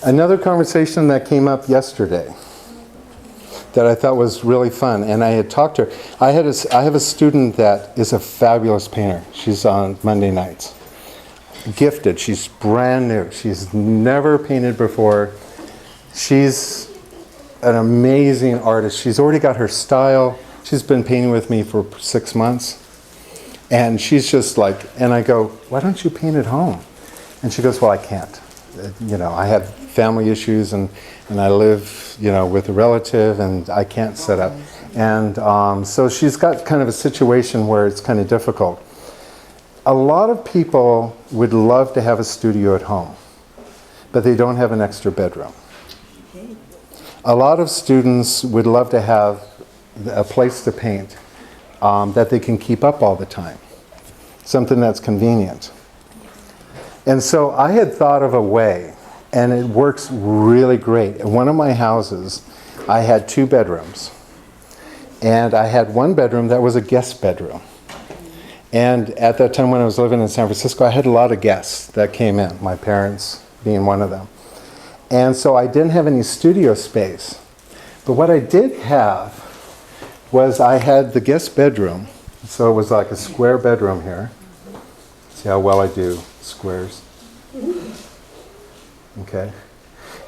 Another conversation that came up yesterday that I thought was really fun, and I had talked to her. I have a student that is a fabulous painter. She's on Monday nights. Gifted. She's brand new. She's never painted before. She's an amazing artist. She's already got her style. She's been painting with me for 6 months. And she's just like, and I go, why don't you paint at home? And she goes, well, I can't. I have family issues and I live, with a relative and I can't set up. And so she's got kind of a situation where it's kind of difficult. A lot of people would love to have a studio at home, but they don't have an extra bedroom. A lot of students would love to have a place to paint that they can keep up all the time, something that's convenient. And so I had thought of a way, and it works really great. In one of my houses, I had 2 bedrooms, and I had one bedroom that was a guest bedroom. And at that time when I was living in San Francisco, I had a lot of guests that came in, my parents being one of them. And so I didn't have any studio space. But what I did have was I had the guest bedroom. So it was like a square bedroom here. See how well I do squares. Okay.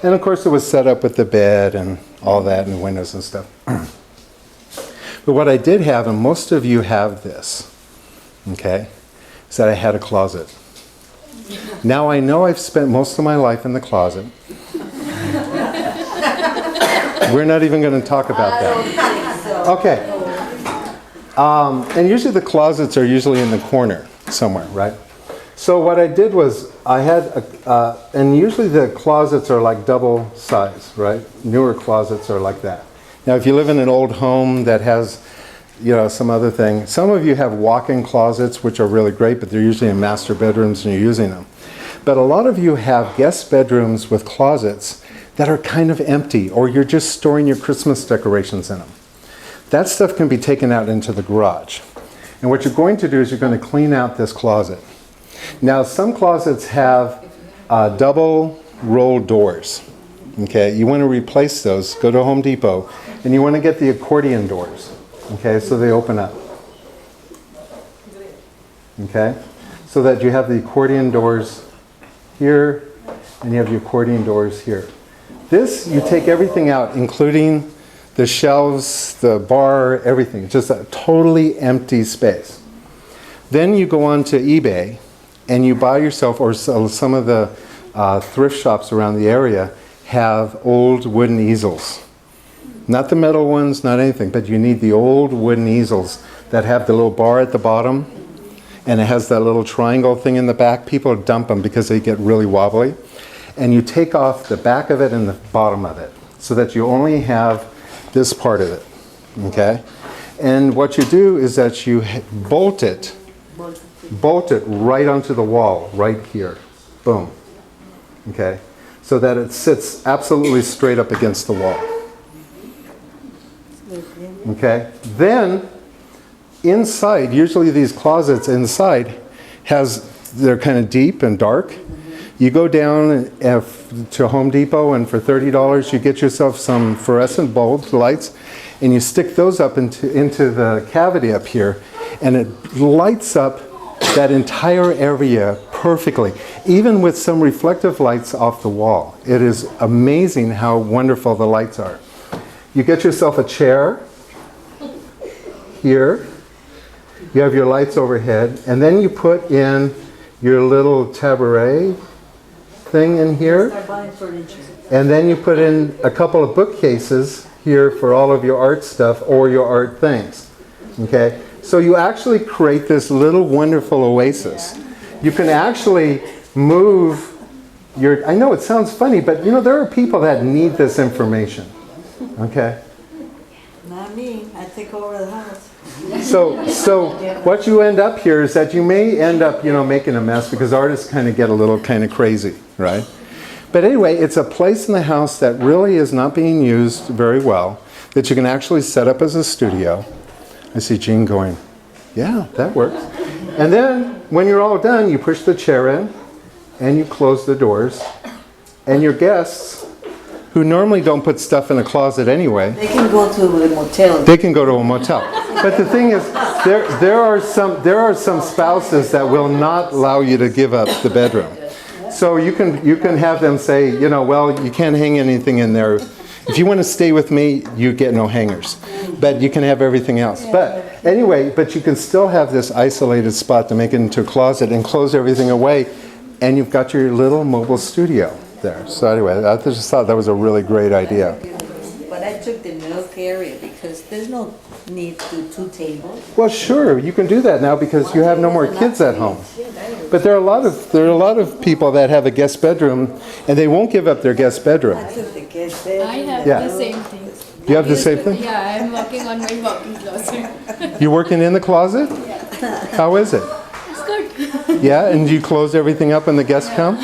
And of course it was set up with the bed and all that and windows and stuff. But what I did have, and most of you have this, okay, is that I had a closet. Now I know I've spent most of my life in the closet. We're not even going to talk about that. Okay. And usually the closets are usually in the corner somewhere, right? So what I did was I had, and usually the closets are like double size, right? Newer closets are like that. Now if you live in an old home that has, some other thing, some of you have walk-in closets which are really great, but they're usually in master bedrooms and you're using them. But a lot of you have guest bedrooms with closets that are kind of empty, or you're just storing your Christmas decorations in them. That stuff can be taken out into the garage. And what you're going to do is you're going to clean out this closet. Now some closets have double roll doors. Okay, you want to replace those, go to Home Depot, and you want to get the accordion doors. Okay, so they open up. Okay, so that you have the accordion doors here, and you have the accordion doors here. This, you take everything out, including the shelves, the bar, everything. Just a totally empty space. Then you go on to eBay, and you buy yourself, or some of the thrift shops around the area have old wooden easels. Not the metal ones, not anything, but you need the old wooden easels that have the little bar at the bottom, and it has that little triangle thing in the back. People dump them because they get really wobbly. And you take off the back of it and the bottom of it, so that you only have this part of it, okay? And what you do is that you bolt it right onto the wall, right here. Boom. Okay? So that it sits absolutely straight up against the wall. Okay? Then, inside, usually these closets inside they're kind of deep and dark. You go down to Home Depot, and for $30 you get yourself some fluorescent bulb lights, and you stick those up into the cavity up here, and it lights up that entire area perfectly, even with some reflective lights off the wall. It is amazing how wonderful the lights are. You get yourself a chair here, you have your lights overhead, and then you put in your little tabaret thing in here, and then you put in a couple of bookcases here for all of your art stuff or your art things. Okay, so you actually create this little wonderful oasis. You can actually move your, I know it sounds funny, but there are people that need this information. Okay, not me. I take over the house. So what you end up here is that you may end up, making a mess, because artists kind of get a little kind of crazy, right? But anyway, it's a place in the house that really is not being used very well, that you can actually set up as a studio. I see Jean going, yeah, that works. And then when you're all done, you push the chair in and you close the doors And your guests, who normally don't put stuff in a closet anyway, They can go to a motel. they can go to a motel. But the thing is, there are some spouses that will not allow you to give up the bedroom. So you can have them say, you know, well, you can't hang anything in there. If you want to stay with me, you get no hangers. But you can have everything else. But anyway, but you can still have this isolated spot to make it into a closet and close everything away, and you've got your little mobile studio there. So anyway, I just thought that was a really great idea. But I took the milk area because there's no need to do 2 tables. Well, sure, you can do that now because you have no more kids at home. But there are a lot of people that have a guest bedroom and they won't give up their guest bedroom. I took the guest bedroom. I have Yeah. the same thing. You have the same thing? Yeah, I'm working on my walk-in closet. You working in the closet? How is it? It's good. Yeah, and you close everything up when the guests come?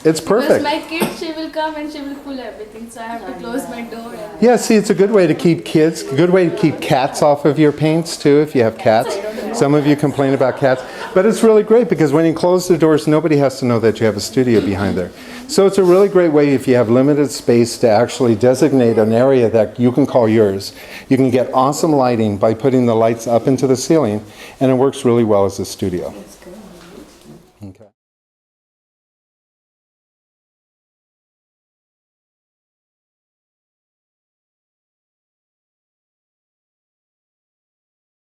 It's Because perfect. my kid, she will come and she will pull everything, so I have to close my door. And Yeah, see, it's a good way to keep kids, a good way to keep cats off of your paints too, if you have cats. Some of you complain about cats. But it's really great because when you close the doors, nobody has to know that you have a studio behind there. So it's a really great way if you have limited space to actually designate an area that you can call yours. You can get awesome lighting by putting the lights up into the ceiling, and it works really well as a studio. That's good.